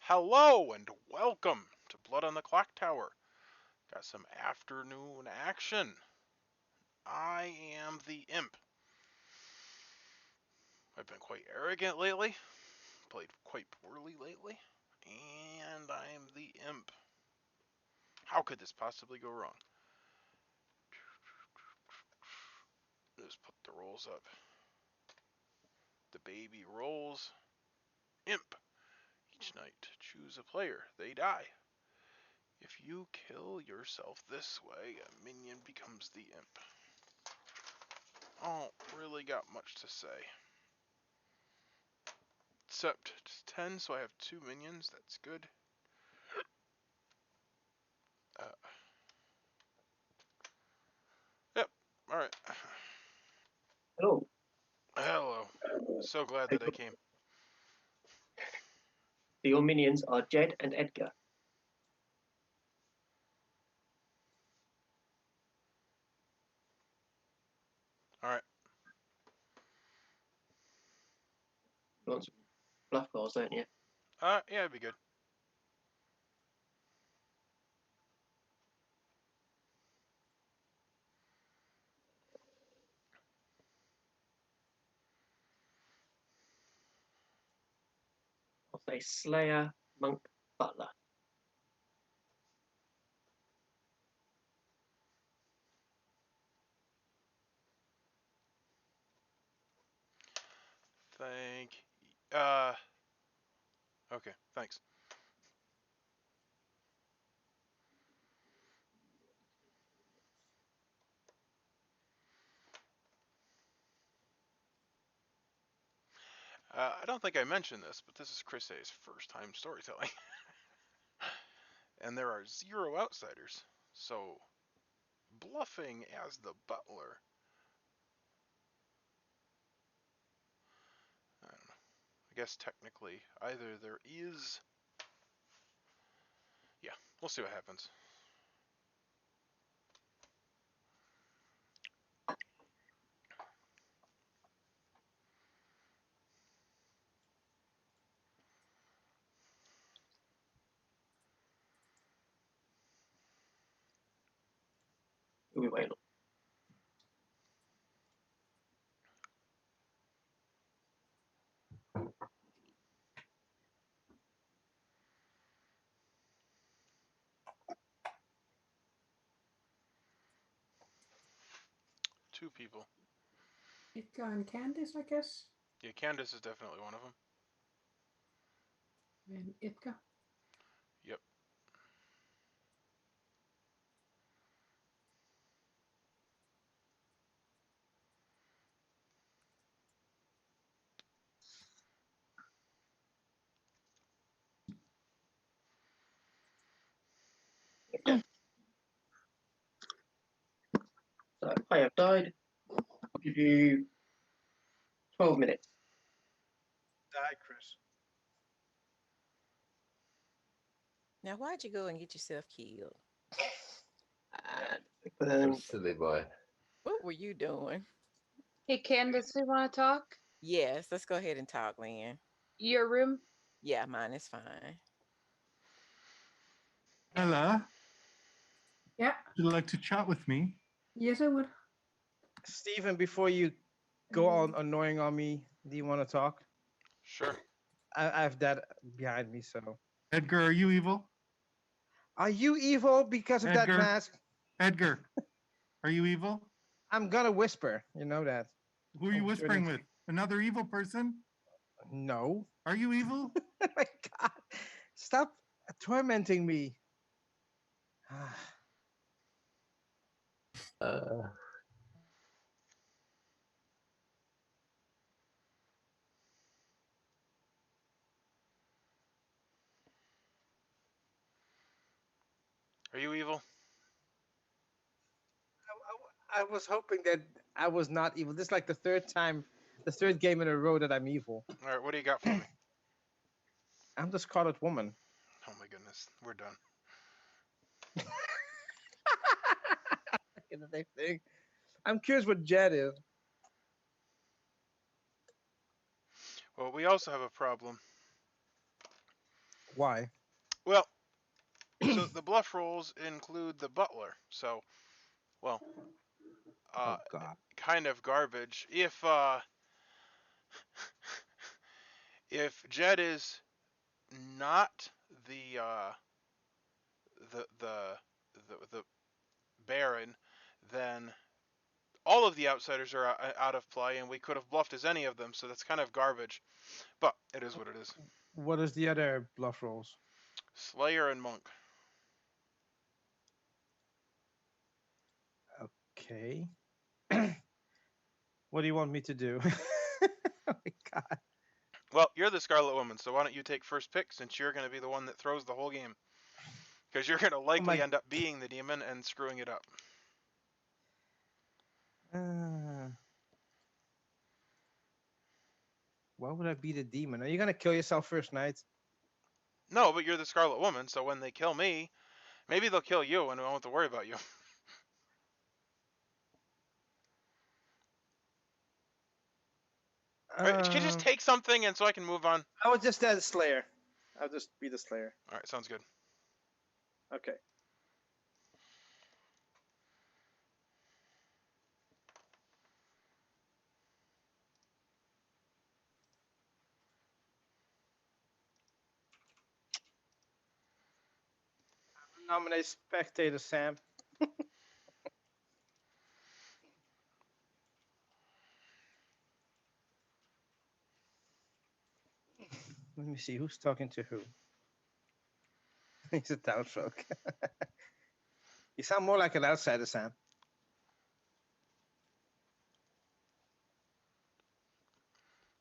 Hello and welcome to Blood on the Clocktower. Got some afternoon action. I am the Imp. I've been quite arrogant lately, played quite poorly lately, and I am the Imp. How could this possibly go wrong? Just put the rolls up. The baby rolls. Imp. Each night, choose a player. They die. If you kill yourself this way, a minion becomes the Imp. Oh, really got much to say. Except it's 10, so I have 2 minions. That's good. Yep. All right. Hello. Hello. So glad that I came. Your minions are Jed and Edgar. All right. You want some bluff rolls, don't you? Yeah, it'd be good. I'll say Slayer, Monk, Butler. Thank. Okay. Thanks. I don't think I mentioned this, but this is Chris A's first time storytelling, and there are 0 outsiders. So bluffing as the butler. I don't know. I guess technically either there is. Yeah, we'll see what happens. Who we waiting on? 2 people. Itka and Candice, I guess. Yeah, Candace is definitely one of them. And Itka. Yep. So I have died. I'll give you 12 minutes. Die, Chris. Now, why'd you go and get yourself killed? And Silly boy. What were you doing? Hey, Candace, we want to talk? Yes, let's go ahead and talk, Lynn. Your room? Yeah, mine is fine. Ella, Yeah. would you like to chat with me? Yes, I would. Stephen, before you go on annoying on me, do you want to talk? Sure. I have that behind me, so. Edgar, are you evil? Are you evil because of Edgar. that mask? Edgar, are you evil? I'm gonna whisper. You know that. Who are you whispering with? Another evil person? No. Are you evil? Oh my God! Stop tormenting me. Are you evil? I was hoping that I was not evil. This is like the third game in a row that I'm evil. All right. What do you got for me? I'm the Scarlet Woman. Oh my goodness. We're done. The same thing. I'm curious what Jed is. Well, we also have a problem. Why? Well, so the bluff rolls include the butler. So, well, Oh God. kind of garbage. If Jed is not the the Baron, then all of the outsiders are out of play, and we could have bluffed as any of them. So that's kind of garbage. But it is what it is. What is the other bluff rolls? Slayer and Monk. Okay. What do you want me to do? Oh my God. Well, you're the Scarlet Woman, so why don't you take first pick since you're going to be the one that throws the whole game? Because you're going to likely my- end up being the demon and screwing it up. Why would I be the demon? Are you gonna kill yourself first, Knight? No, but you're the Scarlet Woman, so when they kill me, maybe they'll kill you and we won't have to worry about you. Alright, can you just take something and so I can move on? I would just add Slayer. I'll just be the Slayer. Alright, sounds good. Okay. Nominate Spectator Sam. Let me see who's talking to who. He's a Townsfolk. You sound more like an outsider, Sam.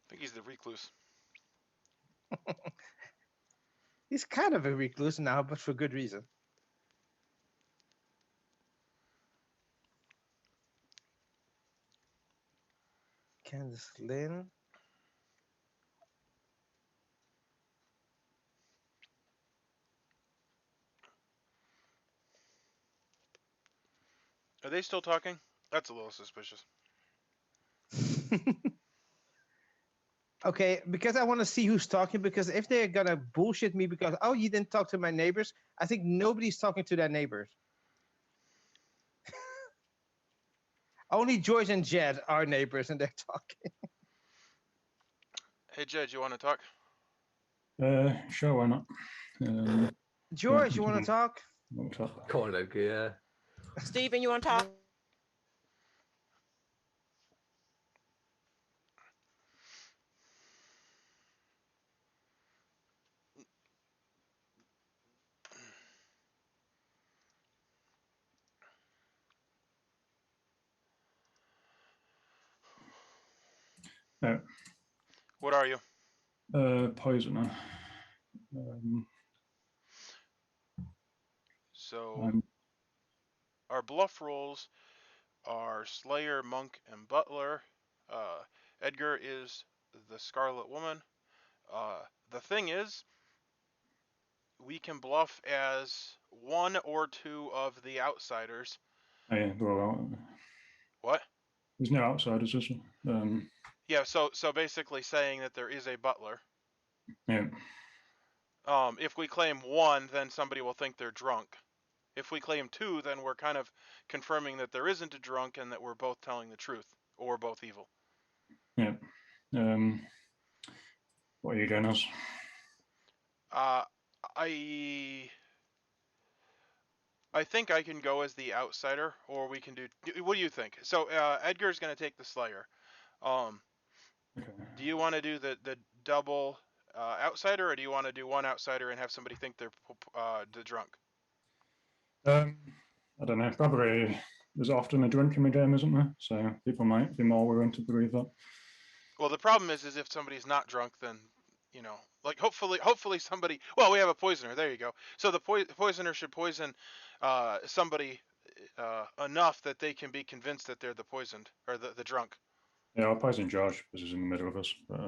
I think he's the recluse. He's kind of a recluse now, but for good reason. Candice Lynn. Are they still talking? That's a little suspicious. Okay, because I want to see who's talking, because if they're gonna bullshit me because, oh, you didn't talk to my neighbors, I think nobody's talking to their neighbors. Only George and Jed are neighbors and they're talking. Hey, Jed, you want to talk? Sure, why not? George, you want to talk? What's up? Kind of, yeah. Steven, you want to talk? No, What are you? poisoner. So, I'm our bluff rolls are Slayer, Monk, and Butler. Edgar is the Scarlet Woman. The thing is, we can bluff as one or two of the outsiders. yeah, well, What? there's no outsiders, is there? Yeah, so basically saying that there is a butler. Yeah, If we claim one, then somebody will think they're drunk. If we claim two, then we're kind of confirming that there isn't a drunk and that we're both telling the truth, or both evil. yeah. What are you doing as? I think I can go as the outsider, or we can do. What do you think? So Edgar's going to take the Slayer. Okay. Do you want to do the double outsider, or do you want to do one outsider and have somebody think they're the drunk? I don't know. Probably there's often a drink in the game, isn't there? So people might be more willing to believe that. Well, the problem is if somebody's not drunk, then like hopefully somebody. Well, we have a poisoner. There you go. So the poisoner should poison somebody enough that they can be convinced that they're the poisoned or the drunk. Yeah, I'll poison George because he's in the middle of us. But,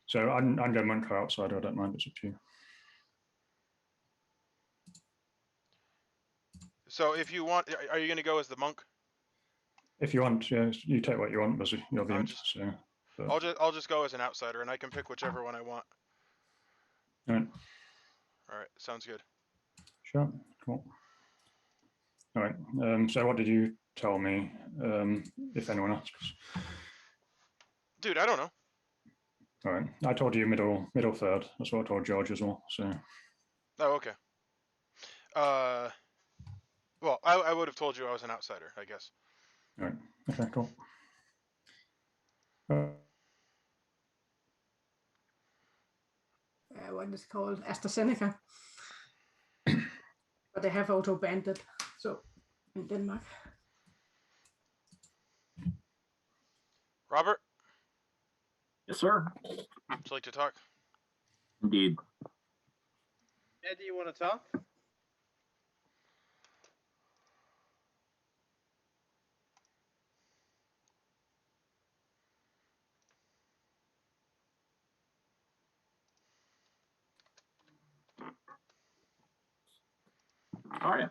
so I'm going monk or outsider. I don't mind. It's up to you. So if you want, are you going to go as the monk? If you want, yeah, you take what you want, Buzzy. You're the I'll imp, just- so. But, I'll just go as an outsider, and I can pick whichever one I want. All right. All right, sounds good. Sure. Cool. All right. So what did you tell me? If anyone asks. Dude, I don't know. All right. I told you middle third. That's what I told George as well. So. Oh, okay. Well, I would have told you I was an outsider, I guess. All right. Okay. Cool. What is it called? AstraZeneca. But they have auto banned it. So in Denmark. Robert, Yes, sir. would you like to talk? Indeed. Yeah, do you want to talk? How are you?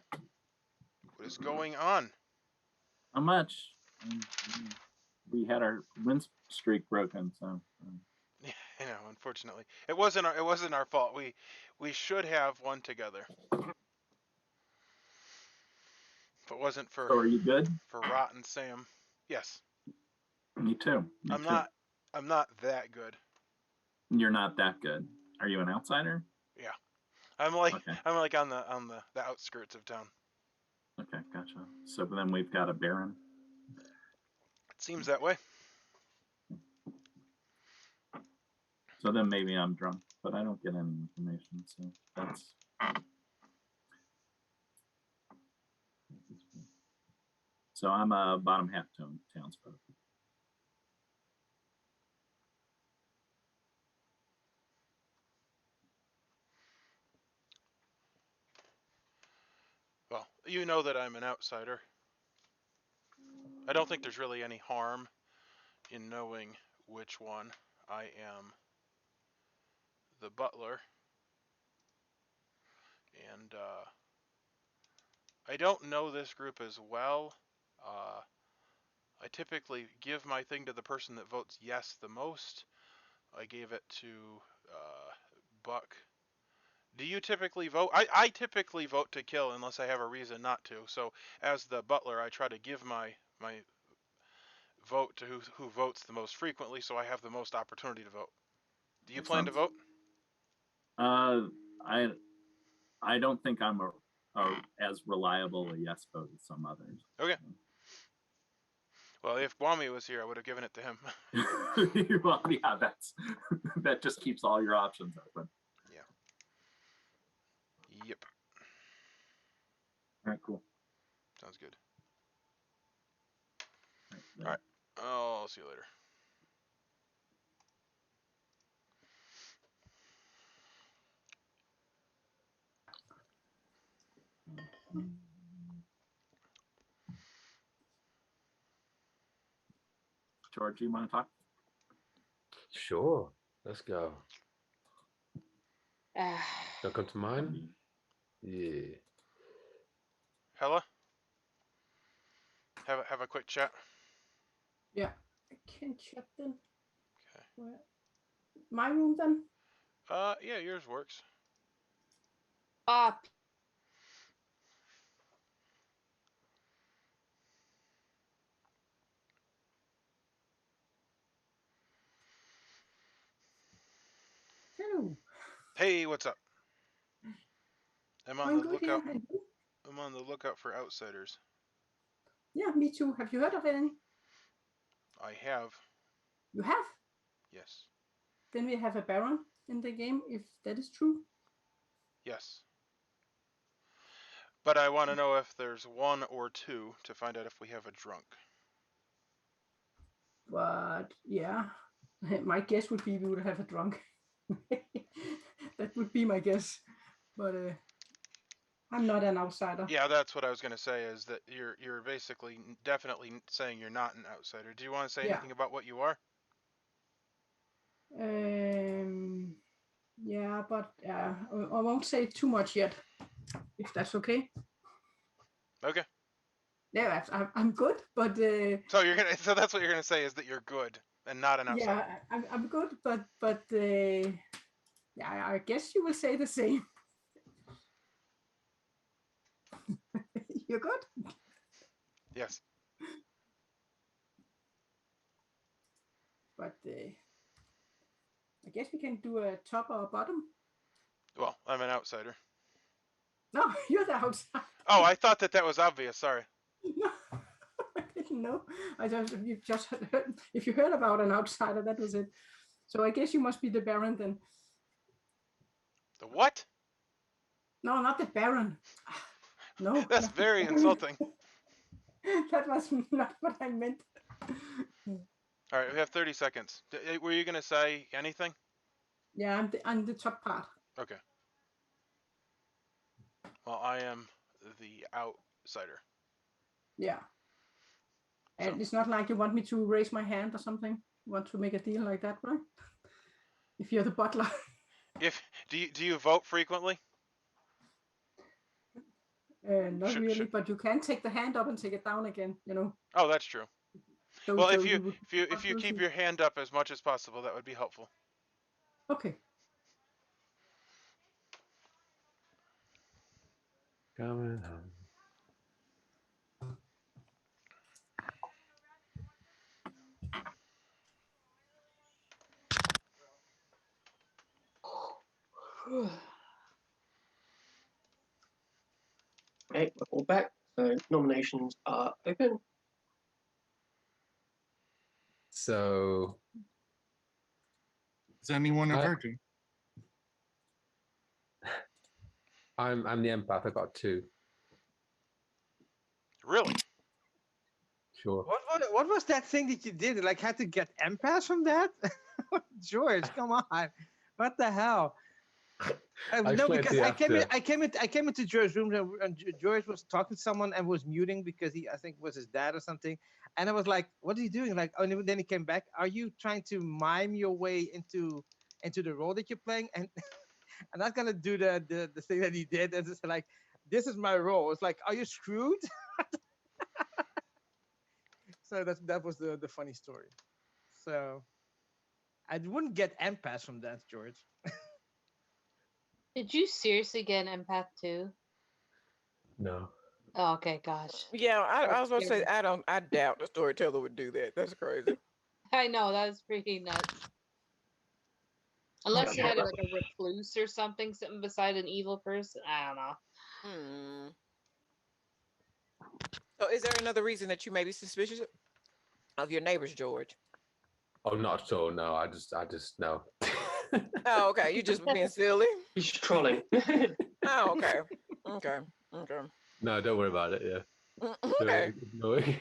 What is going on? Not much. We had our win streak broken, so. Yeah, I know. Unfortunately, it wasn't our fault. We should have won together. If it wasn't for So are you good? for Rotten Sam, yes. Me too. Me I'm too. not. I'm not that good. You're not that good. Are you an outsider? Yeah, I'm like Okay. I'm like on the outskirts of town. Okay, gotcha. So then we've got a Baron. It seems that way. So then maybe I'm drunk, but I don't get any information. So that's. So I'm a bottom half townsfolk. Well, you know that I'm an outsider. I don't think there's really any harm in knowing which one. I am the butler, and I don't know this group as well. I typically give my thing to the person that votes yes the most. I gave it to Buck. Do you typically vote? I typically vote to kill unless I have a reason not to. So as the butler, I try to give my vote to who votes the most frequently, so I have the most opportunity to vote. Do you plan to vote? I don't think I'm as reliable a yes vote as some others. Okay. Well, if Gwami was here, I would have given it to him. Well, yeah, that just keeps all your options open. Yeah. Yep. All right, cool. Sounds good. All right. I'll see you later. George, you want to talk? Sure. Let's go. Don't come to mind? Yeah. Hella? Have a quick chat. Yeah. I can chat then. Okay. Where? My room then? Yeah, yours works. Up. Hello. Hey, what's up? I'm on I'm the good lookout. here. I'm on the lookout for outsiders. Yeah, me too. Have you heard of any? I have. You have? Yes. Then we have a Baron in the game, if that is true. Yes. But I want to know if there's one or two to find out if we have a drunk. But yeah, my guess would be we would have a drunk. That would be my guess. But I'm not an outsider. Yeah, that's what I was gonna say. Is that you're basically definitely saying you're not an outsider. Do you want to say anything about what you are? Yeah, but I won't say too much yet, if that's okay. Okay. Yeah, I'm good, but So that's what you're gonna say is that you're good and not an outsider. yeah, I'm good, but Yeah, I guess you will say the same. You're good. Yes. But I guess we can do a top or a bottom. Well, I'm an outsider. No, you're the outside. Oh, I thought that was obvious. Sorry. No, I didn't know. If you heard about an outsider, that was it. So I guess you must be the Baron then. The what? No, not the Baron. No. That's very insulting. That was not what I meant. All right, we have 30 seconds. Were you gonna say anything? Yeah, I'm the top part. Okay. Well, I am the outsider. Yeah. And So. it's not like you want me to raise my hand or something. You want to make a deal like that, right? If you're the butler. Do you vote frequently? Not really, but you can take the hand up and take it down again, you know. Oh, that's true. So, well, so if you keep your hand up as much as possible, that would be helpful. Okay. Coming home. Okay, we're all back. So nominations are open. So, Is anyone a virgin? I'm the empath. I got 2. Really? Sure. What was that thing that you did? Like, had to get empaths from that? George, come on! What the hell? No, because I came into George's room and George was talking to someone and was muting because I think it was his dad or something. And I was like, "What are you doing?" Like, oh, and then he came back. Are you trying to mime your way into the role that you're playing? And I'm not gonna do the thing that he did. And it's like, this is my role. It's like, are you screwed? So that was the funny story. So I wouldn't get empaths from that, George. Did you seriously get an empath too? No. Oh, okay, gosh. Yeah, I was about to say I doubt the storyteller would do that. That's crazy. I know, that was pretty nuts. Unless you had like a recluse or something sitting beside an evil person. I don't know. So is there another reason that you may be suspicious of your neighbors, George? Oh, not at all. No, I just no. Oh, okay. You just being silly. He's trolling. Oh, okay. Okay. No, don't worry about it. Yeah. Okay.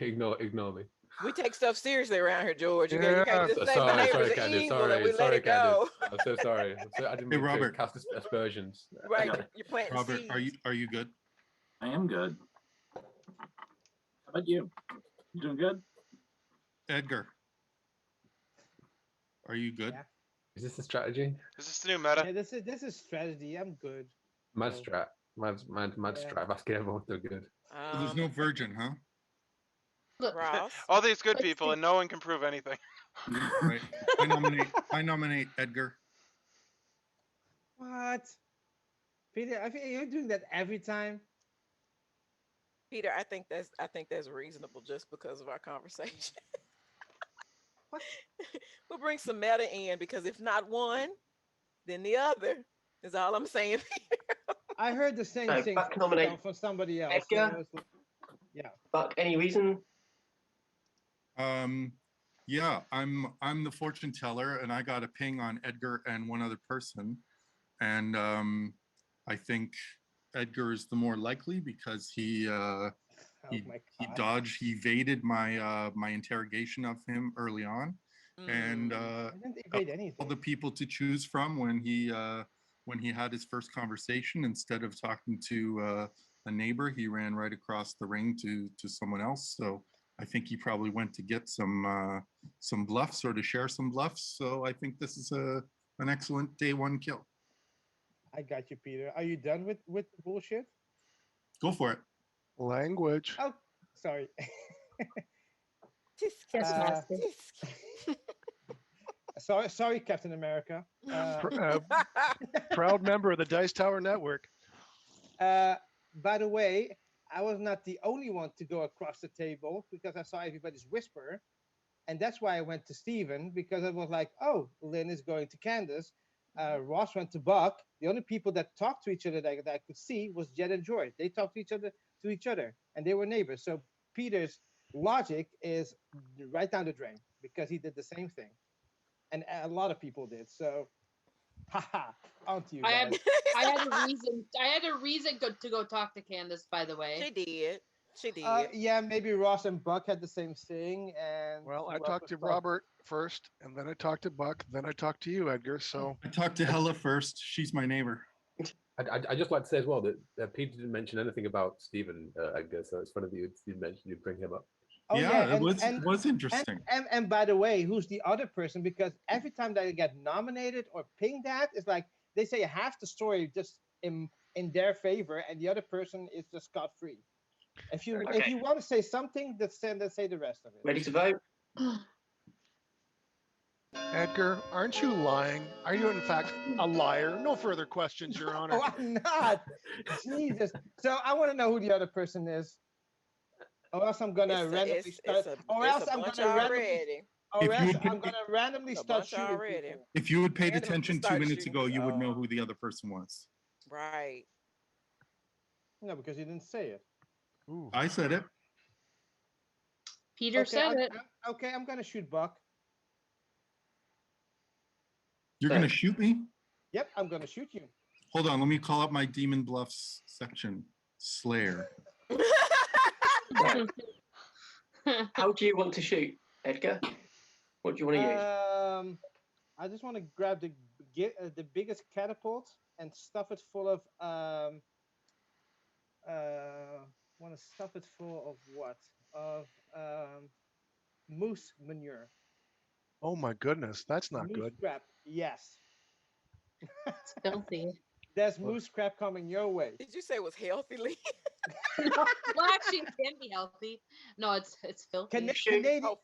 Ignore me. We take stuff seriously around here, George. You can't just say my neighbors are evil and we let it go. I'm so sorry. I didn't mean to cast aspersions. Right. You're planting Robert, seeds. are you good? I am good. How about you? You doing good? Edgar, are you good? Yeah. Is this a strategy? Is this the new meta? Yeah, this is strategy. I'm good. Mad strat. Mad strat. Asking everyone to do good. So there's no virgin, huh? Ross. All these good people, and no one can prove anything. Right. I nominate Edgar. What? Peter, I think you're doing that every time. Peter, I think that's reasonable just because of our conversation. What? We'll bring some meta in because if not one, then the other is all I'm saying. I heard the same thing Buck nominate from somebody else. Edgar. So yeah. Buck, any reason? Yeah, I'm the fortune teller, and I got a ping on Edgar and one other person, and I think Edgar is the more likely because he evaded my my interrogation of him early on, and I didn't evade anything. all the people to choose from when he had his first conversation. Instead of talking to a neighbor, he ran right across the ring to someone else. So I think he probably went to get some bluffs or to share some bluffs. So I think this is an excellent day one kill. I got you, Peter. Are you done with the bullshit? Go for it. Language. Oh, sorry. sorry, Captain America. Proud member of the Dice Tower Network. By the way, I was not the only one to go across the table because I saw everybody's whisper. And that's why I went to Steven, because I was like, oh, Lynn is going to Candace. Ross went to Buck. The only people that talked to each other that I could see was Jed and George. They talked to each other, and they were neighbors. So Peter's logic is right down the drain because he did the same thing. And a lot of people did. So, haha, on to you guys. I had a reason. I had a reason to go talk to Candace. By the way, She did. She did. Yeah, maybe Ross and Buck had the same thing. And well, I talked to Robert first, and then I talked to Buck, then I talked to you, Edgar. So I talked to Hella first. She's my neighbor. I just like to say as well that Peter didn't mention anything about Stephen, Edgar. So it's funny that you mentioned you bring him up. Oh, yeah, and, it was interesting. And by the way, who's the other person? Because every time that I get nominated or pinged at, it's like they say half the story just in their favor, and the other person is just scot free. If you want to say something, then say the rest of it. Ready to vote? Edgar, aren't you lying? Are you in fact a liar? No further questions, Your Honor. Oh, I'm not. Jesus. So I want to know who the other person is. Or else I'm gonna randomly start. Or else I'm gonna randomly start shooting people. If you had paid attention 2 minutes ago, you would know who the other person was. Right. No, because you didn't say it. Ooh. I said it. Peter said it. Okay, I'm gonna shoot Buck. You're gonna shoot me? Yep, I'm gonna shoot you. Hold on, let me call up my Demon Bluffs section. Slayer. How do you want to shoot, Edgar? What do you want to use? I just want to grab the biggest catapult and stuff it full of want to stuff it full of what? Of moose manure. Oh my goodness, that's not moose good. Scrap, yes. Filthy. There's moose scrap coming your way. Did you say it was healthily? Well, actually, it can be healthy. No, it's filthy.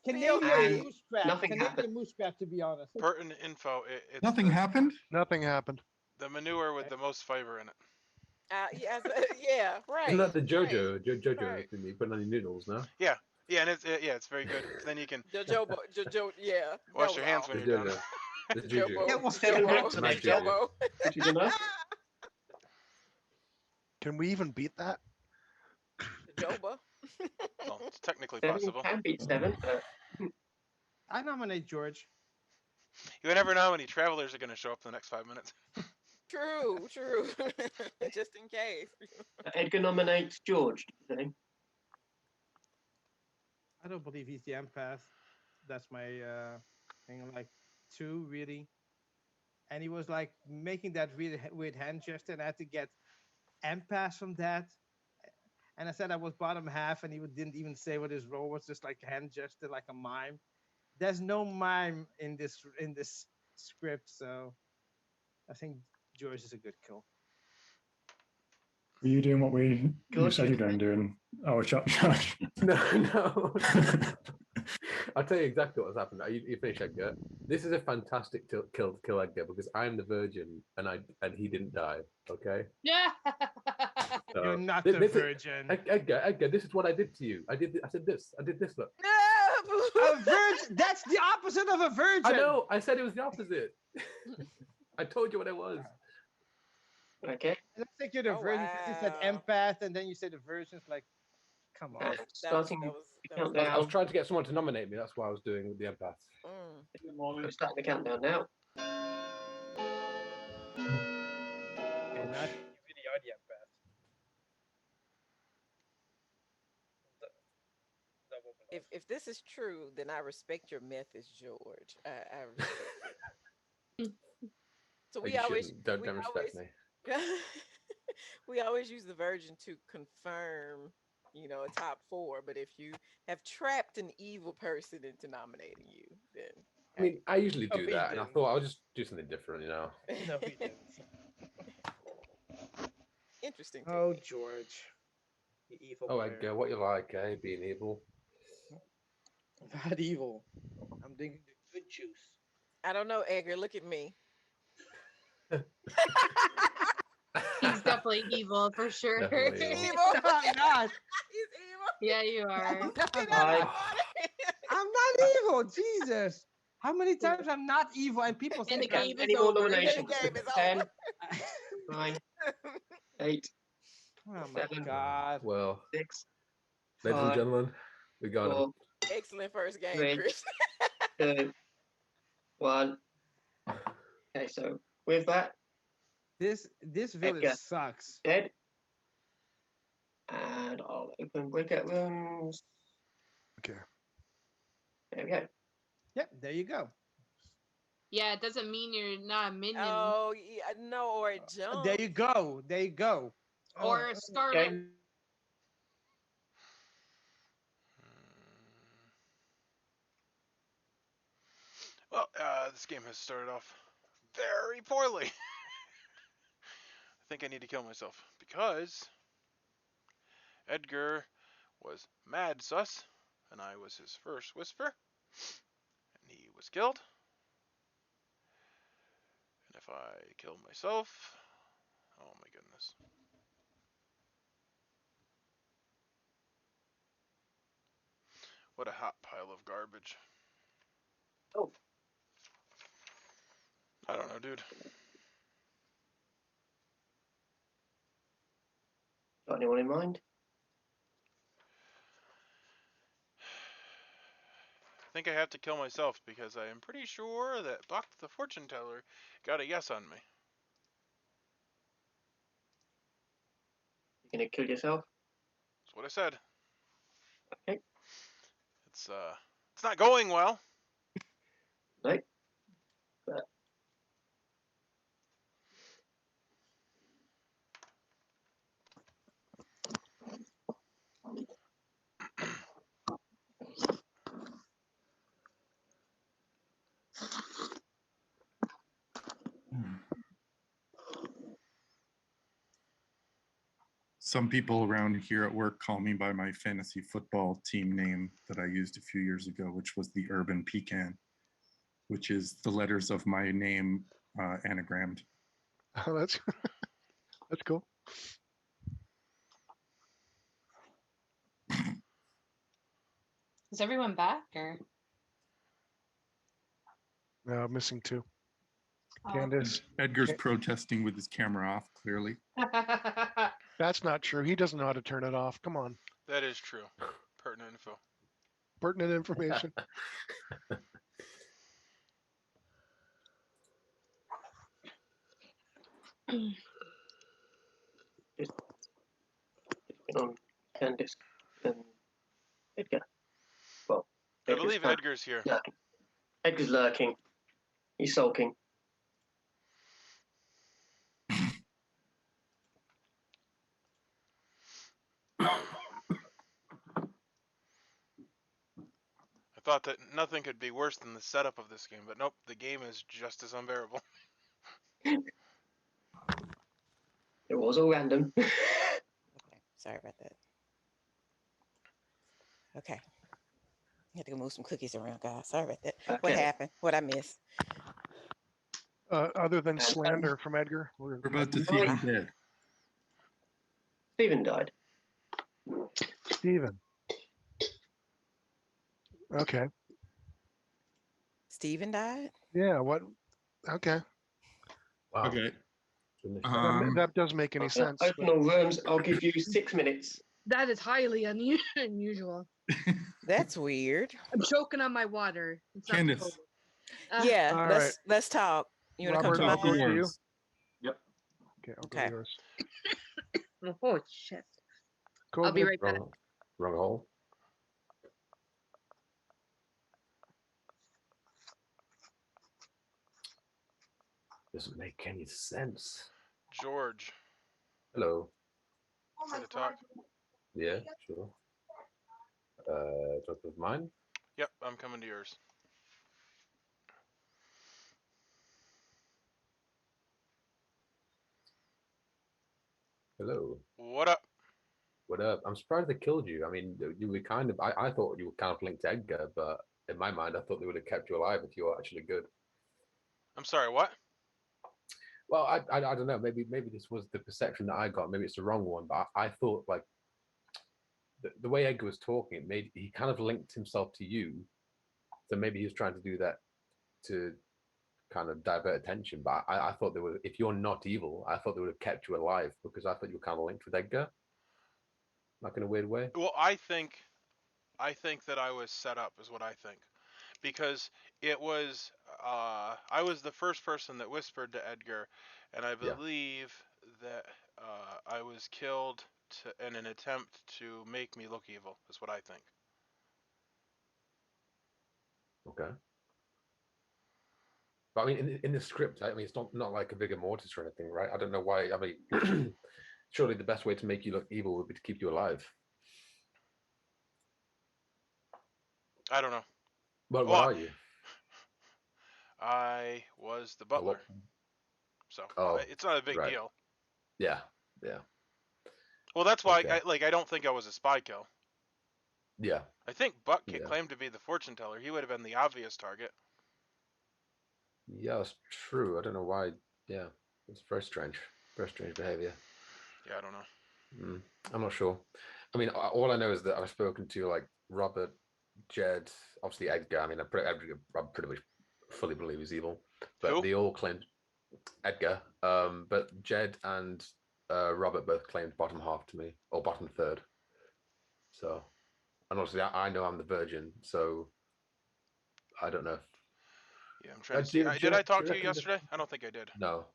Canadian moose scrap. Nothing happened. Canadian moose scrap, to be honest. Pertinent info. It's Nothing happened? Nothing happened. The manure with the most fiber in it. Yeah, right. Isn't that the Jojo? Right. Jojo Right. thing that you put on your noodles, no? Yeah, and it's very good. Then you can Jojo, yeah. wash your hands when you're done. The Jojo. Yeah, what's going on today, Joe? Did you know? Can we even beat that? Joba. Well, it's technically 7 possible. can beat 7, but I nominate George. You never know how many travelers are going to show up in the next 5 minutes. True. Just in case. Edgar nominates George, do you think? I don't believe he's the empath. That's my thing. I'm like 2 really, and he was like making that really weird hand gesture, and I had to get empath from that. And I said I was bottom half, and he didn't even say what his role was, just like hand gesture, like a mime. There's no mime in this script, so I think George is a good kill. Were you doing what you said you're going to do in our chat? No. I'll tell you exactly what's happened. You finish, Edgar. This is a fantastic kill to kill Edgar because I'm the virgin and he didn't die. Okay. Yeah. So, You're not the virgin. Edgar, this is what I did to you. I did this. Look. A virgin. That's the opposite of a virgin. I know. I said it was the opposite. I told you what it was. Okay. I don't think you're the virgin because you said empath and then you said the virgin's like, come on. Starting the countdown. I was trying to get someone to nominate me. That's why I was doing with the empath. We're starting the countdown now. You're not. You really are the empath. If this is true, then I respect your methods, George. I respect it. So we always don't respect me. We always use the virgin to confirm, a top 4. But if you have trapped an evil person into nominating you, then I mean, I usually do that, and I thought I'll just do something different, No, he didn't. Interesting. Oh, George, the evil. Oh, Edgar, what you like, eh? Being evil. Not evil. I'm drinking the good juice. I don't know, Edgar. Look at me. He's definitely evil for sure. Definitely Evil. evil. No, I'm not. He's evil. Yeah, you are. I'm not evil. Jesus. How many times I'm not evil and people And say the that? game is Any more over. nominations? The game is 10, 9, 8, Oh my 7, God. Well, 6, ladies and 5, gentlemen, we got him. 4, Excellent first game, 3, Chris. 2, 1. Okay, so with that, This village Edgar. sucks. Dead. And I'll open breakout rooms. Okay. There we go. Yep, there you go. Yeah, it doesn't mean you're not a minion Oh, yeah, no, or it jumps. There you go. There you go. or a scarlet. Okay. Well, this game has started off very poorly. I think I need to kill myself because Edgar was mad sus, and I was his first whisper, and he was killed. And if I kill myself, oh my goodness. What a hot pile of garbage. Oh. I don't know, dude. Got anyone in mind? I think I have to kill myself because I am pretty sure that BotC the fortune teller got a yes on me. You gonna kill yourself? That's what I said. Okay. It's not going well. No. But Some people around here at work call me by my fantasy football team name that I used a few years ago, which was the Urban Pecan, which is the letters of my name anagrammed. Oh, that's cool. Is everyone back or? No, I'm missing 2. Oh. Candace. Edgar's protesting with his camera off, clearly. That's not true. He doesn't know how to turn it off. Come on. That is true. Pertinent info. Pertinent information. just on Candice and Edgar. Well, I believe Edgar's here. Lurking. Edgar's lurking. He's sulking. I thought that nothing could be worse than the setup of this game, but nope, the game is just as unbearable. It was all random. Okay, sorry about that. Okay. I had to go move some cookies around, guys. Sorry about that. Okay. What happened? What I missed? Other than slander from Edgar. We're about to see him dead. Stephen died. Steven. Okay. Steven died? Yeah, what? Okay. Wow. Okay. That doesn't make any sense. Open all rooms. I'll give you 6 minutes. That is highly unusual. That's weird. I'm choking on my water. It's not Candace. cold. Yeah, all let's talk. You want to come Robert, to my I'll go to you. Yours. Yep. Okay, I'll go Okay. to yours. Oh shit! Cool. I'll be right back. Wrong hole. Doesn't make any sense. George. Hello. Here to talk. Yeah, sure. Talk with mine. Yep, I'm coming to yours. Hello. What up? What up? I'm surprised they killed you. I mean, you were kind of. I thought you were kind of linked to Edgar, but in my mind, I thought they would have kept you alive if you were actually good. I'm sorry, what? Well, I don't know. Maybe this was the perception that I got. Maybe it's the wrong one. But I thought like the way Edgar was talking, he kind of linked himself to you. So maybe he was trying to do that to kind of divert attention. But I thought if you're not evil, I thought they would have kept you alive because I thought you were kind of linked with Edgar, like in a weird way. Well, I think that I was set up, is what I think, because it was I was the first person that whispered to Edgar, and I believe that I was killed in an attempt to make me look evil, is what I think. Okay. But I mean, in the script, I mean, it's not like a vigor mortis or anything, right? I don't know why. I mean, surely the best way to make you look evil would be to keep you alive. I don't know. Well, what are you? I was the butler. So it's not a big deal. Yeah. Well, that's why I don't think I was a spy kill. Yeah. I think BotC claimed to be the fortune teller. He would have been the obvious target. Yeah, that's true. I don't know why. Yeah, it's very strange. Very strange behavior. Yeah, I don't know. I'm not sure. I mean, all I know is that I've spoken to like Robert, Jed, obviously Edgar. I mean, I pretty much fully believe he's evil, but they all claimed Edgar. But Jed and Robert both claimed bottom half to me, or bottom third. So, and obviously I know I'm the virgin, so I don't know. Yeah, I'm trying to see. Did I talk to you yesterday? I don't think I did. No.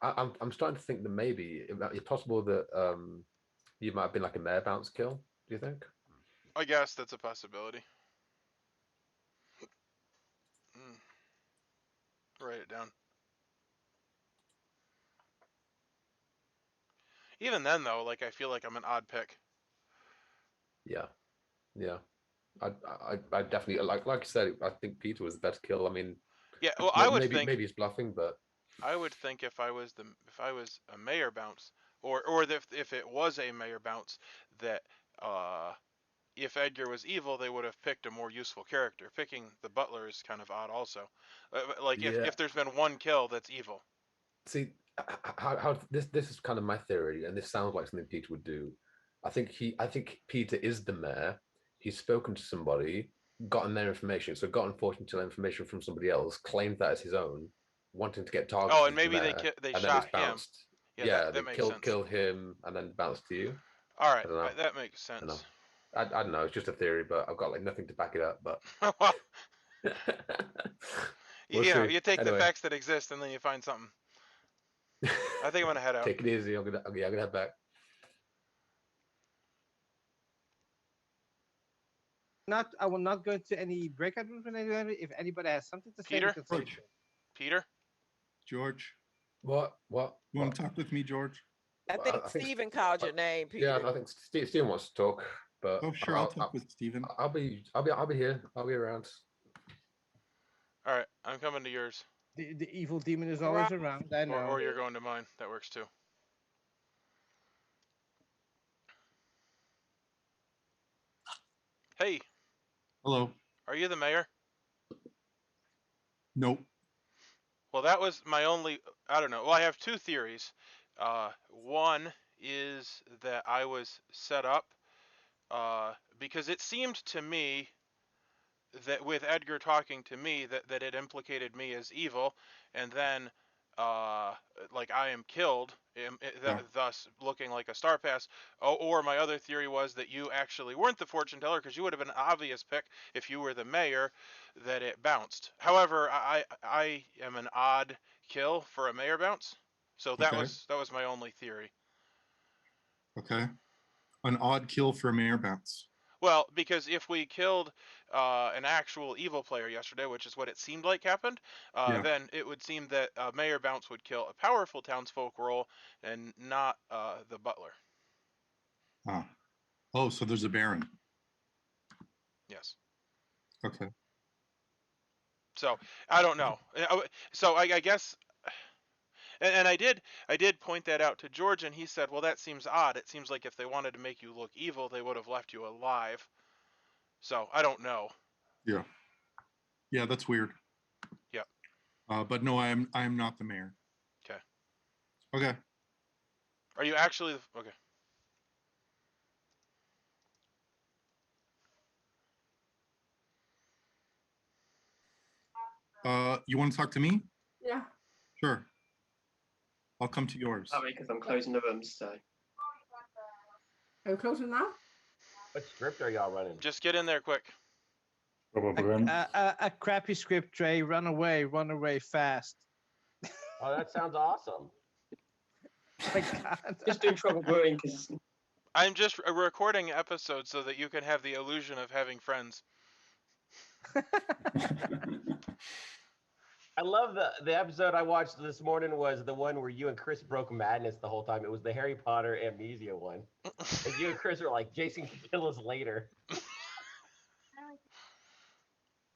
I'm starting to think that maybe it's possible that you might have been like a mare bounce kill. Do you think? I guess that's a possibility. Write it down. Even then, though, like I feel like I'm an odd pick. Yeah. I definitely like I said. I think Peter was the best kill. I mean, yeah. Well, I would think maybe he's bluffing, but I would think if I was a mayor bounce, or if it was a mayor bounce, that if Edgar was evil, they would have picked a more useful character. Picking the butler is kind of odd, also. If there's been one kill that's evil. See, how this is kind of my theory, and this sounds like something Peter would do. I think Peter is the mayor. He's spoken to somebody, gotten their information, so gotten fortune teller information from somebody else, claimed that as his own, wanting to get targeted. Oh, and maybe they shot him. Yeah, they killed him and then bounced to you. All right, that makes sense. I don't know. It's just a theory, but I've got like nothing to back it up. But you take the facts that exist and then you find something. I think I'm gonna head out. Take it easy. I'm gonna head back. I will not go into any breakout rooms when anybody. If anybody has something to say, Peter, George. What? You want to talk with me, George? I think Stephen called your name, Peter. Yeah, I think Stephen wants to talk. But sure, I'll talk with Stephen. I'll be here. I'll be around. All right, I'm coming to yours. The evil demon is always around. I know. Or you're going to mine. That works too. Hey. Hello. Are you the mayor? Nope. Well, that was my only. I don't know. Well, I have two theories. One is that I was set up because it seemed to me that with Edgar talking to me that it implicated me as evil, and then like I am killed, thus looking like a star pass. Or my other theory was that you actually weren't the fortune teller because you would have been an obvious pick if you were the mayor, that it bounced. However, I am an odd kill for a mayor bounce, so that was my only theory. Okay, an odd kill for a mayor bounce. Well, because if we killed an actual evil player yesterday, which is what it seemed like happened, then it would seem that Mayor Bounce would kill a powerful townsfolk role and not the butler. Oh, so there's a Baron. Yes. Okay. So I don't know. So I guess, and I did point that out to George, and he said, "Well, that seems odd. It seems like if they wanted to make you look evil, they would have left you alive." So I don't know. Yeah, that's weird. Yep. But no, I am not the mayor. Okay. Okay. Are you actually okay? You want to talk to me? Yeah. Sure. I'll come to yours. Sorry, because I'm closing the rooms, so. Are you closing now? What script are y'all running? Just get in there quick. A crappy script, Trey. Run away fast. Oh, that sounds awesome. My God. Just doing trouble brewing because I'm just recording episodes so that you can have the illusion of having friends. I love the episode I watched this morning was the one where you and Chris broke madness the whole time. It was the Harry Potter amnesia one. And you and Chris were like, Jason can kill us later.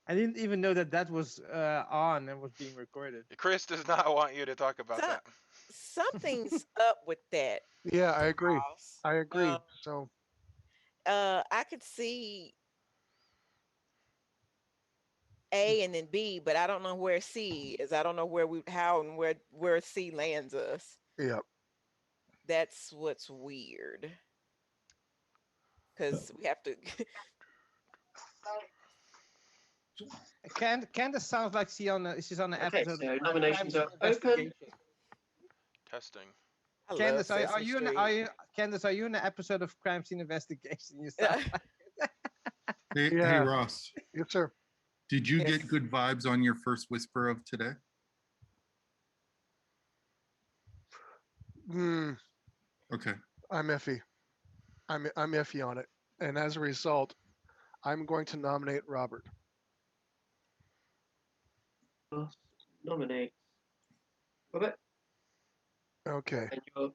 I didn't even know that was on and was being recorded. Chris does not want you to talk about that. Something's up with that. Yeah, I agree. Ross. I agree. So I could see A and then B, but I don't know where C is. I don't know where C lands us. Yeah. That's what's weird. Because we have to. Candace sounds like she's on the okay, episode. so nominations are open. Testing. Candace, are you in the episode of Crime Scene Investigation? You sound Hey, Yeah. hey, Ross. Yes, sir. Did you get good vibes on your first whisper of today? Okay. I'm iffy. I'm iffy on it, and as a result, I'm going to nominate Robert. Nominate Robert. Okay. And you're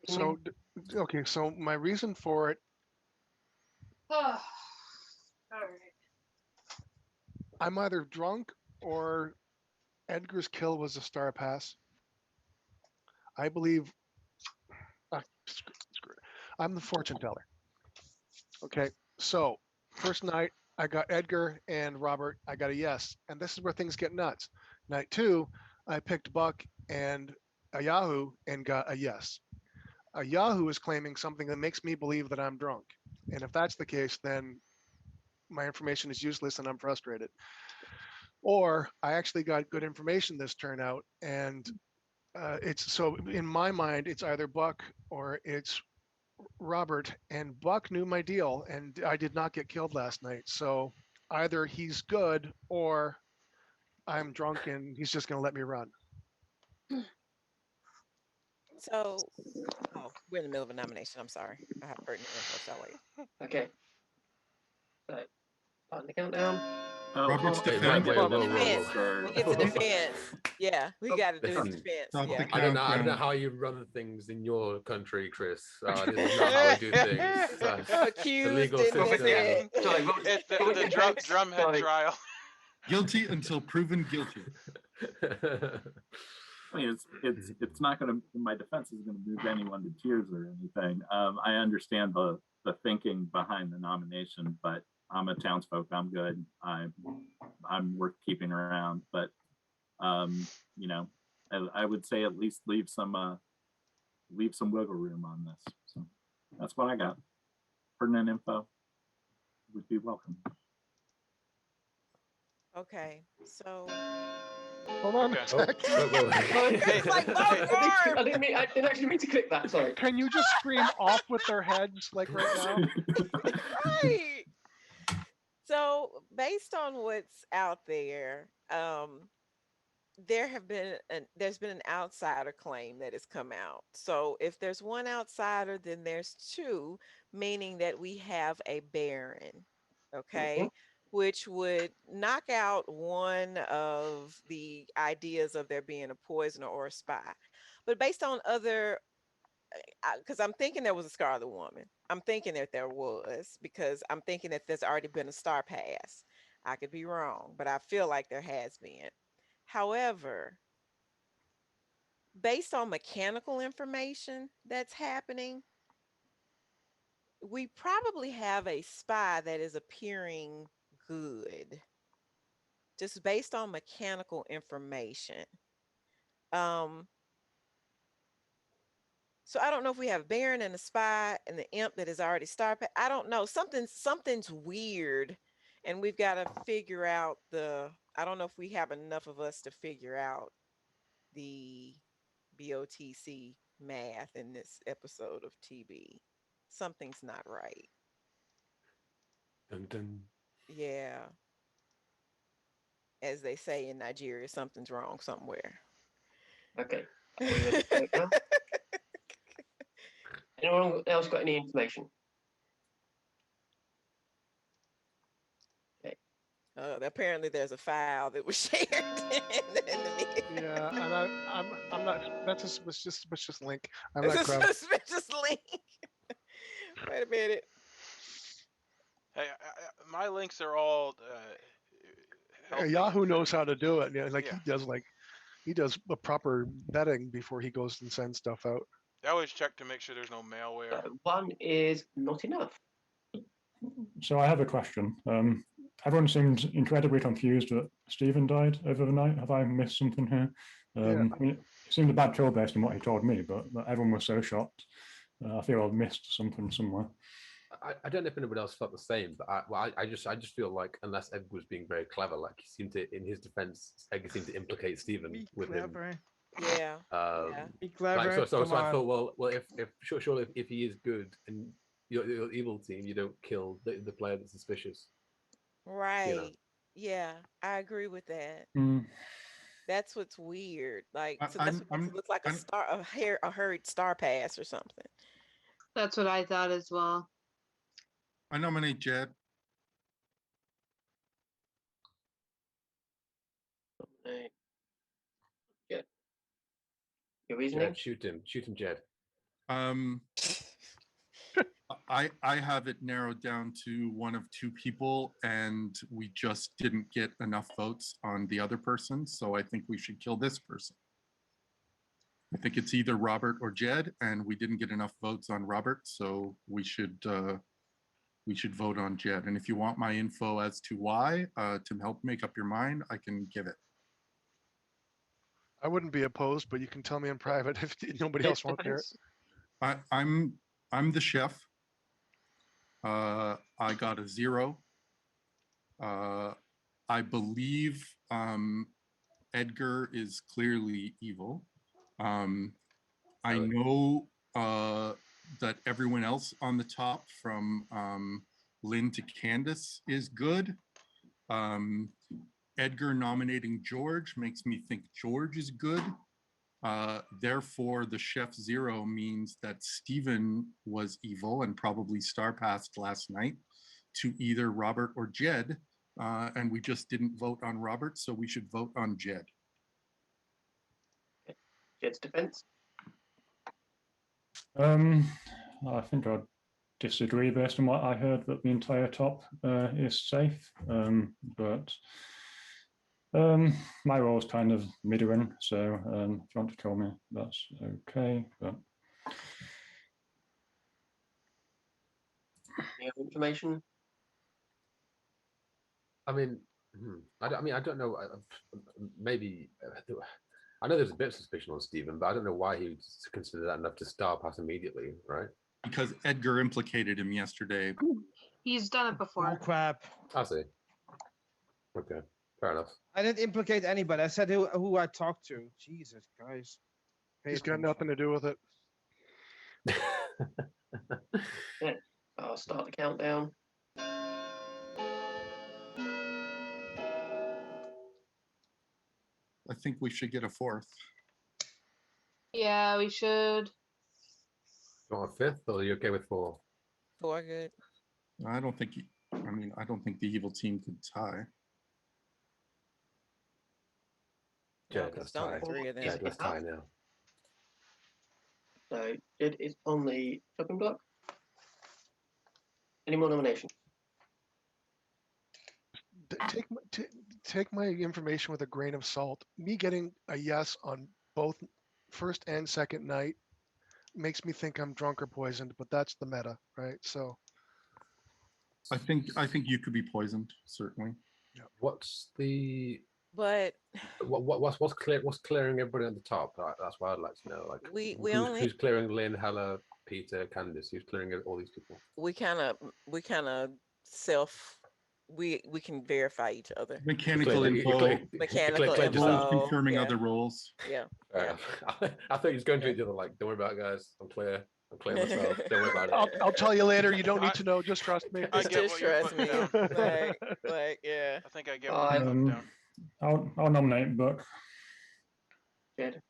So, okay. So my reason for it, All right. I'm either drunk or Edgar's kill was a star pass. I believe. Screw it. I'm the fortune teller. Okay. So first night I got Edgar and Robert. I got a yes, and this is where things get nuts. Night 2, I picked Buck and a Yahoo and got a yes. A Yahoo is claiming something that makes me believe that I'm drunk, and if that's the case, then my information is useless and I'm frustrated. Or I actually got good information this turnout, and it's so in my mind it's either Buck or it's Robert, and Buck knew my deal, and I did not get killed last night. So either he's good or I'm drunk and he's just going to let me run. So, we're in the middle of a nomination. I'm sorry. I have pertinent info. So wait. Okay. Right. Starting the countdown. Robert's defense. We get to defense. Yeah, we got to do Listen, defense. Stop Yeah. the I don't know countdown. how you run things in your country, Chris. This is not how we do things. Accused the legal in system. defense. Sorry, It's the drumhead trial. Guilty until proven guilty. I mean, it's not going to. My defense isn't going to move anyone to tears or anything. I understand the thinking behind the nomination, but I'm a townsfolk. I'm good. I'm worth keeping around. But you know, I would say at least leave some wiggle room on this. So that's what I got. Pertinent info would be welcome. Okay, so. Hold on a second. I didn't actually mean to click that. Sorry. Can you just scream off with their heads like right now? Right. So based on what's out there, there's been an outsider claim that has come out. So if there's one outsider, then there's two, meaning that we have a Baron. Okay. Which would knock out one of the ideas of there being a poisoner or a spy. But based on other, because I'm thinking there was a Scarlet Woman. I'm thinking that there was, because I'm thinking that there's already been a star pass. I could be wrong, but I feel like there has been. However, based on mechanical information that's happening, we probably have a spy that is appearing good. just based on mechanical information. So I don't know if we have Baron and the spy and the imp that is already star. I don't know. Something's weird, and we've got to figure out the. I don't know if we have enough of us to figure out the BOTC math in this episode of TB. Something's not right. Dun, dun. Yeah. As they say in Nigeria, something's wrong somewhere. Okay. Are we ready to vote now? Anyone else got any information? Okay. Apparently, there's a file that was shared. Yeah, and I'm not. That just was just link. I'm It's not a grabbing. suspicious link. Wait a minute. Hey, my links are all. Yahoo knows how to do it. Yeah, like Yeah. he does a proper vetting before he goes and sends stuff out. I always check to make sure there's no malware. One is not enough. So I have a question. Everyone seems incredibly confused that Stephen died over the night. Have I missed something here? Yeah. I mean, it seemed a bad kill based on what he told me, but everyone was so shocked. I feel I've missed something somewhere. I don't know if anyone else felt the same, but I just feel like unless Edgar was being very clever, like he seemed to, in his defense, Edgar seemed to implicate Stephen with clever. him. Yeah. Be clever. Like, so Come I on. thought, well, surely if he is good and your evil team, you don't kill the player that's suspicious. Right. You know? Yeah, I agree with that. Mm. That's what's weird. Like, so I- that's what makes it look like a hurried star pass or something. That's what I thought as well. I nominate Jed. Okay. Yeah. Your reasoning? Jed, shoot him, Jed. I have it narrowed down to one of two people, and we just didn't get enough votes on the other person, so I think we should kill this person. I think it's either Robert or Jed, and we didn't get enough votes on Robert, so we should vote on Jed. And if you want my info as to why, to help make up your mind, I can give it. I wouldn't be opposed, but you can tell me in private if nobody else wants to hear it. I'm the chef. I got a 0. I believe Edgar is clearly evil. I know that everyone else on the top, from Lynn to Candace, is good. Edgar nominating George makes me think George is good. Therefore, the chef 0 means that Stephen was evil and probably star passed last night to either Robert or Jed. And we just didn't vote on Robert, so we should vote on Jed. Jed's defense? I think I'd disagree based on what I heard, that the entire top is safe. But my role is kind of mid-ring, so if you want to kill me, that's okay. But Any other information? I mean, I don't know. Maybe I know there's a bit of suspicion on Stephen, but I don't know why he would consider that enough to star pass immediately, right? Because Edgar implicated him yesterday. He's done it before. Oh crap! I see. Okay, fair enough. I didn't implicate anybody. I said who I talked to. Jesus, guys. He's got nothing to do with it. Yeah. I'll start the countdown. I think we should get a 4th. Yeah, we should. You want a 5th, or are you okay with 4? 4 good. I don't think the evil team could tie. Jed, let's tie. Jed, let's tie now. So Jed is on the chopping block. Any more nominations? Take my information with a grain of salt. Me getting a yes on both first and second night makes me think I'm drunk or poisoned, but that's the meta, right? So I think you could be poisoned, certainly. What's the But what's clearing everybody at the top? That's what I'd like to know. Like we who's clearing Lynn, Hella, Peter, Candice? Who's clearing all these people? we kind of self we can verify each other. Mechanical info. Mechanical info. Confirming other roles. Yeah. I thought he was going to each other like, don't worry about it, guys. I'm clear. I'm clear myself. Don't worry about it. I'll tell you later. You don't need to know. Just trust me. I get Just what you're trust putting me. down. Like, yeah. I think I get what you're putting down. I'll nominate Buck. Good.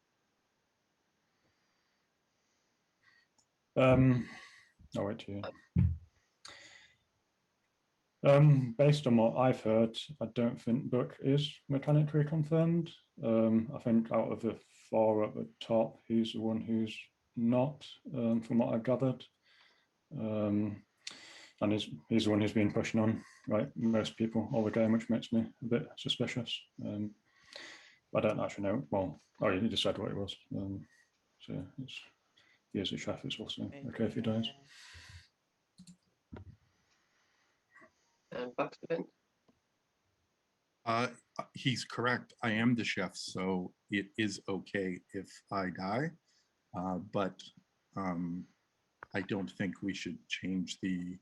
I'll wait to you. Based on what I've heard, I don't think Buck is mechanically confirmed. I think out of the 4 at the top, he's the one who's not, from what I gathered. And he's the one who's been pushing on, like most people all the game, which makes me a bit suspicious. I don't actually know. Well, you just said what it was. So if he is a chef, it's also okay if he dies. And Buck's defense. He's correct. I am the chef, so it is okay if I die. But I don't think we should change the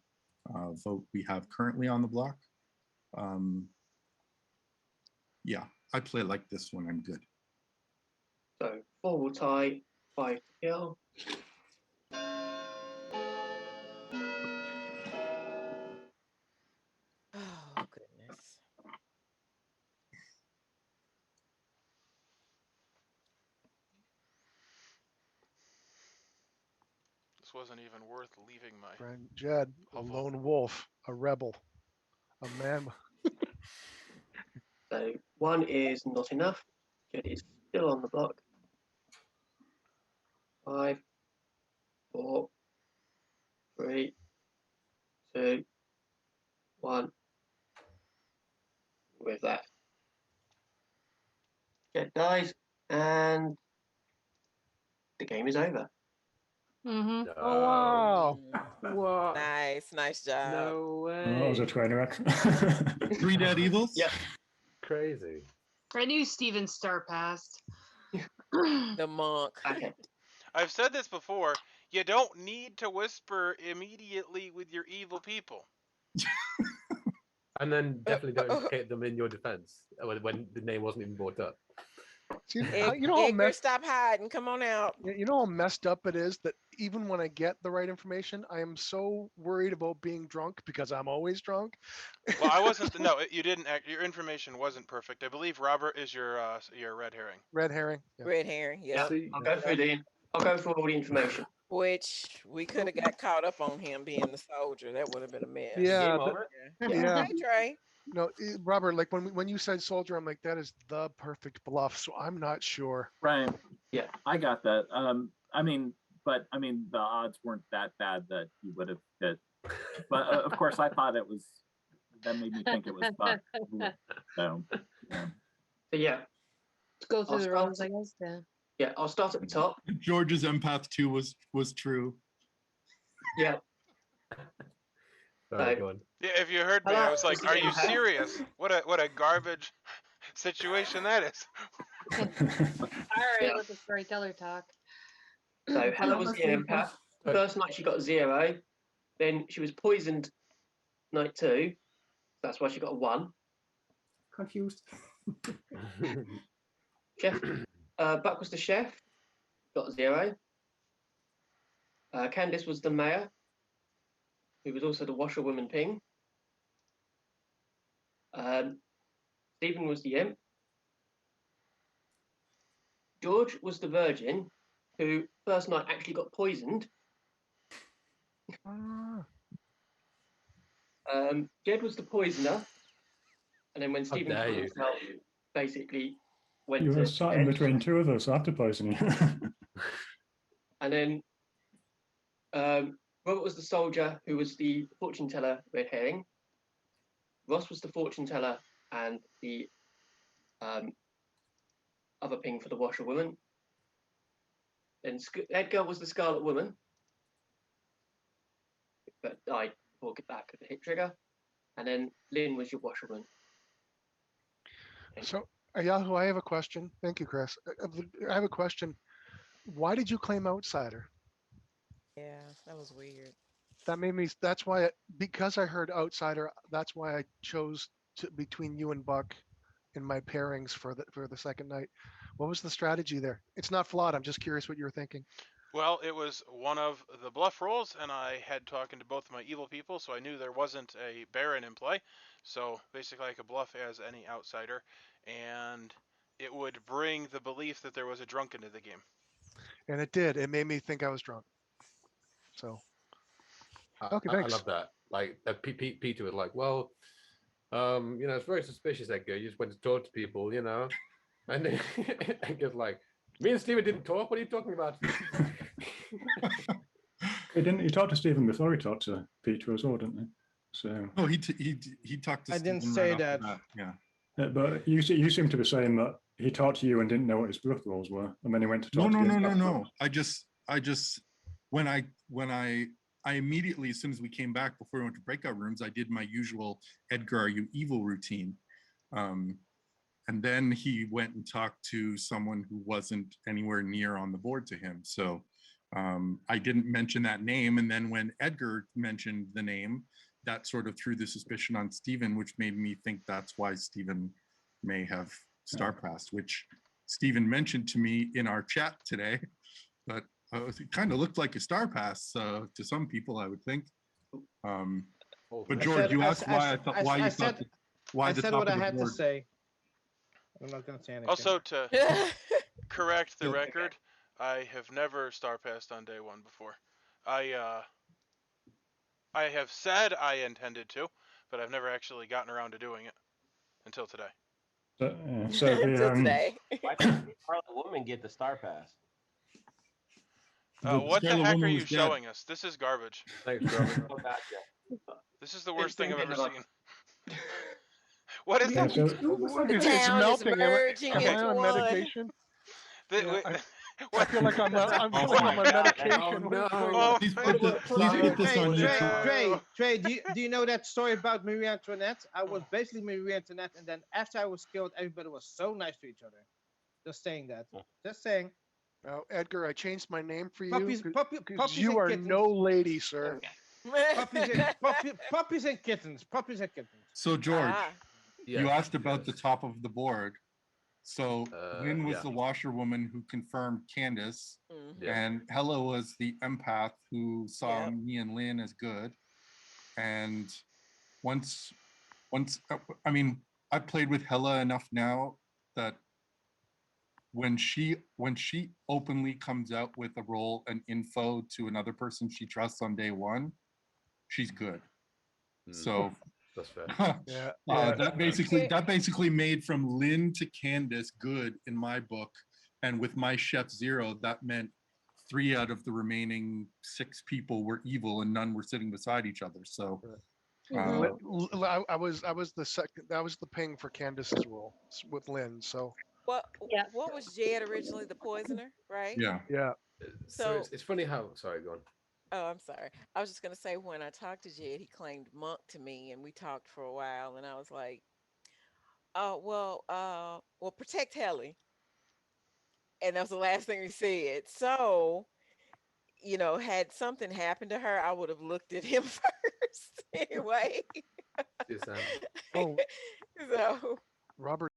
vote we have currently on the block. Yeah, I play like this when I'm good. So 4 will tie, 5 to kill. Oh goodness. This wasn't even worth leaving my Friend Jed, a lone wolf, a rebel, a man. So 1 is not enough. Jed is still on the block. 5, 4, 3, 2, 1. With that, Jed dies, and the game is over. Mm-hmm. Oh wow! Whoa! Nice job. No way. Oh, that was a train wreck. 3 dead evils? Yeah. Crazy. I knew Steven Star passed. The monk. Okay. I've said this before. You don't need to whisper immediately with your evil people. And then definitely don't implicate them in your defense when the name wasn't even brought up. See, you know how Edgar, stop hiding. Come on out. You know how messed up it is that even when I get the right information, I am so worried about being drunk because I'm always drunk. Well, I wasn't. No, you didn't. Your information wasn't perfect. I believe Robert is your red herring. Red herring. Yeah. Red herring. Yeah. I'll go through all the information. Which we could have got caught up on him being the soldier. That would have been a mess. Yeah. Yeah. Hey, Trey. No, Robert. Like when you said soldier, I'm like, that is the perfect bluff. So I'm not sure. Right. Yeah, I got that. But the odds weren't that bad that you would have hit. But of course, I thought it was. That made me think it was Buck. So yeah. Let's go through the roles, I guess. Yeah. Yeah, I'll start at the top. George's Empath 2 was true. Yeah. Sorry, go on. Yeah, if you heard me, I was like, "Are you serious? What a garbage situation that is." All right, let the storyteller talk. So Helen was the empath. First night she got 0. Then she was poisoned night 2. That's why she got a 1. Confused. Chef. Buck was the chef. Got 0. Candice was the mayor, who was also the washerwoman ping. Stephen was the imp. George was the virgin, who first night actually got poisoned. Jed was the poisoner, and then when Stephen killed himself, basically went You to were sat in between 2 of us after poisoning. And then Robert was the soldier, who was the fortune teller, red herring. Ross was the fortune teller and the other ping for the washerwoman. Then Edgar was the Scarlet Woman, but died before that could hit trigger. And then Lynn was your washerwoman. So, Yahoo, I have a question. Thank you, Chris. I have a question. Why did you claim outsider? Yeah, that was weird. That made me. That's why, because I heard outsider. That's why I chose between you and Buck in my pairings for the second night. What was the strategy there? It's not flawed. I'm just curious what you were thinking. Well, it was one of the bluff rolls, and I had talking to both of my evil people, so I knew there wasn't a Baron in play. So basically, I could bluff as any outsider, and it would bring the belief that there was a drunk into the game. And it did. It made me think I was drunk. So, okay, I thanks. love that. Like Peter was like, well, it's very suspicious, Edgar. You just went to talk to people, and then Edgar's like, me and Steven didn't talk. What are you talking about? He talked to Stephen before he talked to Peter as well, didn't he? So. Oh, he talked to. I didn't say that. Yeah. But you seem to be saying that he talked to you and didn't know what his bluff rolls were, and then he went to talk to you. No. I just when I immediately, as soon as we came back before we went to breakout rooms, I did my usual Edgar, are you evil routine. And then he went and talked to someone who wasn't anywhere near on the board to him. So I didn't mention that name. And then when Edgar mentioned the name, that sort of threw the suspicion on Stephen, which made me think that's why Stephen may have star passed, which Stephen mentioned to me in our chat today. But it kind of looked like a star pass to some people, I would think. But George, you asked why you thought why the top what of I the had board. to say. I'm not going to say anything. Also, to correct the record, I have never star passed on day one before. I have said I intended to, but I've never actually gotten around to doing it until today. Until today. Why did Scarlet Woman get the star pass? What the heck are you showing us? This is garbage. Thanks, Robert. Oh, gotcha. This is the worst thing I've ever seen. What is Yeah, it? It's melting. Merging Am I into on one. medication? I feel like I'm Oh on my medication. Oh, no. Oh, Please put this on YouTube. Trey, do you know that story about Marie Antoinette? I was basically Marie Antoinette, and then after I was killed, everybody was so nice to each other. Just saying that. Just saying. Now, Edgar, I changed my name for you. Puppies You and are kittens. no lady, sir. Puppies and kittens. Puppies and kittens. So George, Yes, you asked about the top of the board. So Lynn was yeah. the washerwoman who confirmed Candace, Yeah. and Hella was the empath who saw me and Lynn as good. And once, I mean, I've played with Hella enough now that when she openly comes out with a role and info to another person she trusts on day one, she's good. So that's fair. that basically made from Lynn to Candace good in my book, and with my chef zero, that meant 3 out of the remaining 6 people were evil and none were sitting beside each other. So I was the second. That was the ping for Candace's role with Lynn. So What was Jed originally, the poisoner, right? yeah. So it's funny how. Sorry, go on. Oh, I'm sorry. I was just gonna say when I talked to Jed, he claimed monk to me, and we talked for a while, and I was like, "Oh, well, protect Helly," and that was the last thing he said. So, had something happened to her, I would have looked at him first anyway. Oh, So Robert